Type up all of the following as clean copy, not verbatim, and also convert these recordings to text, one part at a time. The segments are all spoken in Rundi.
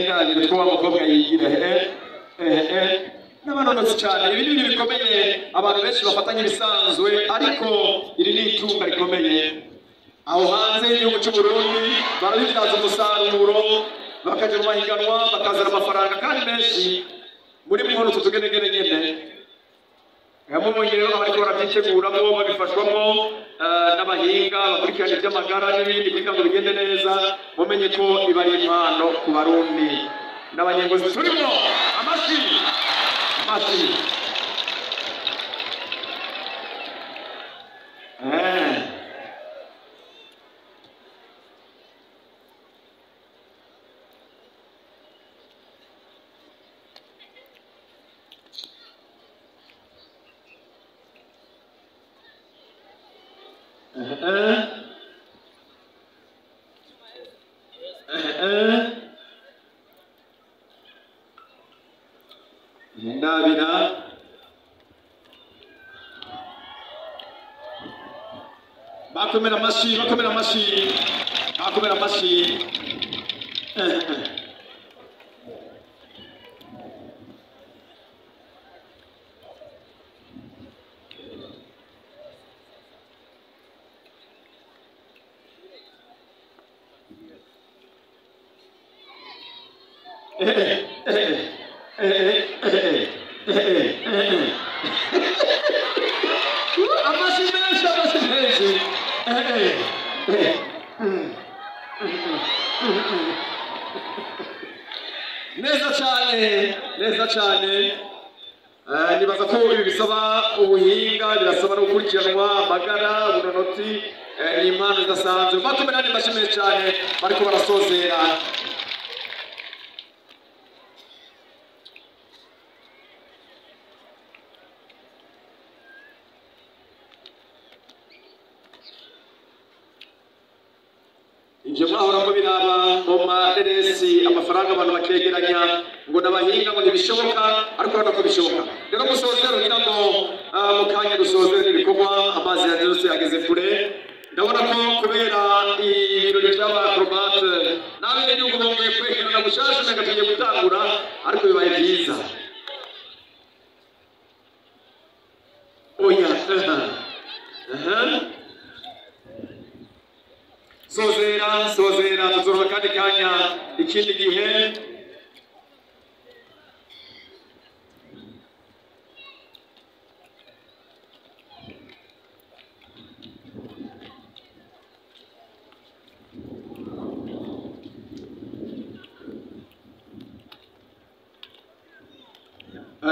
turenganire two umukobwa yigira n'abanonotsi cyane ibi ni bikomeye abantu benshi bafatanya ibisanzwe ariko iri ni itunga rikomeye aho hanze y'igihugu cy'u Burundi barabibyaza umusaruro bakaja mu mahiganwa bakazana amafaranga kandi menshi muri mwe n'utu tugenegene nyene Mubonye rero bariko barabyiteguramo babifashwamo n'abahinga bakurikirana iby'amagara n'ibindi kugira ngo bigende neza mumenye ko iba ari impano ku Barundi n'abanyengozi turimo amashi Ndabira bakomera amashi neza cyane nibaza ko ibi bisaba ubuhinga birasaba no gukurikiranwa amagara ubunonotsi ni impano zidasanzwe bakomera bashimiye cyane bariko barasozera Ivyo mwahora mubiraba mu maderesi amafaranga abantu bakegeranya ngo nabahinga ngo ntibishoboka ariko urabona ko bishoboka rero musozero ngira ngo mu kanya dusozere ibikorwa amazi ya Yesu yageze kure ndabona ko kubera ibirori by'abakrobate n'abene gihugu bongeye kwegerana gushasha nagatuye gutangura ariko bibaye byiza oya Sozera tuzoroka kandi kanya ikindi gihe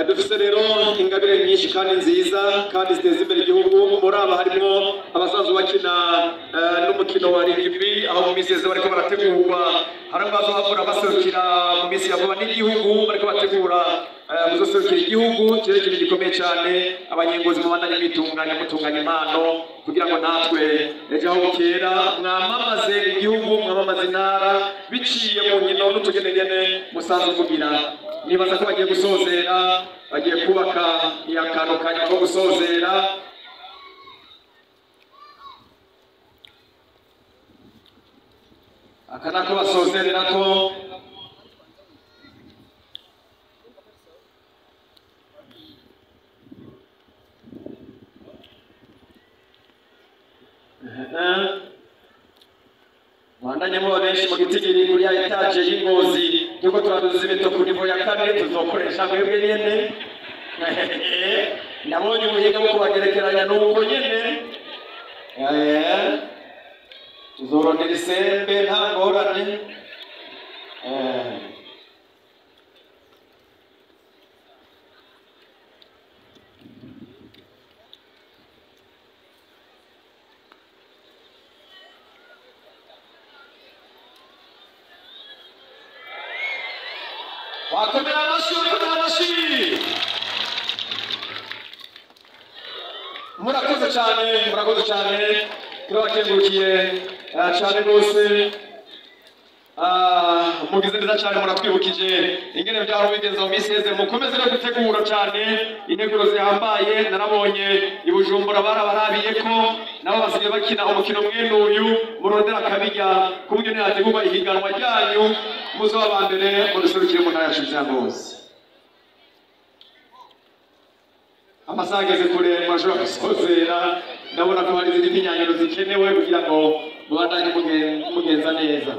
dufise rero ingabire nyinshi kandi nziza kandi ziteza imbere igihugu muri aba harimo abasanzwe bakina n'umukino wa rugby aho mu minsi bariko barategurwa hari abazohakora baserukira mu minsi ya vuba n'igihugu bariko bategura kuzoserukira igihugu kirekire gikomeye cyane abanyengozi mubandanye mutunganya impano kugira ngo natwe ejo aho bukera mwamamaze igihugu mwamamaze intara biciye mu nkino n'utugenegene musanzwe mugira nibaza ko bagiye gusozera bagiye kubaka iyakano kanya ko gusozera akanako basozerera ko Mwandanye muba benshi mu gitigiri kuri ya etaje y'Ingozi yuko turaduza ibito ku nivo ya kane tuzokoresha mwebwe nyene nabonye ubuhinga bwo kubagerekeranya n'uko nyene tuzorondera isembe nta ngorane wakomera amashi murakoze cyane turabakengurukiye cyane rwose mugize neza cyane muratwibukije ingene byaro bigenza mu miseze mukomeze no gutegura cyane integuro zihambaye narabonye ibujumbura barabarabiye ko nabo basigaye bakina umukino mwene uyu murondera akabijya kubyo ntihategurwa ihiganwa ryanyu muzoba ba mbere muduserukire mu ntara yacu byangose amasaha ageze kure murashobora gusozera ndabona ko hari izindi myinyanyiro zikenewe kugira ngo mubandanye mugenza neza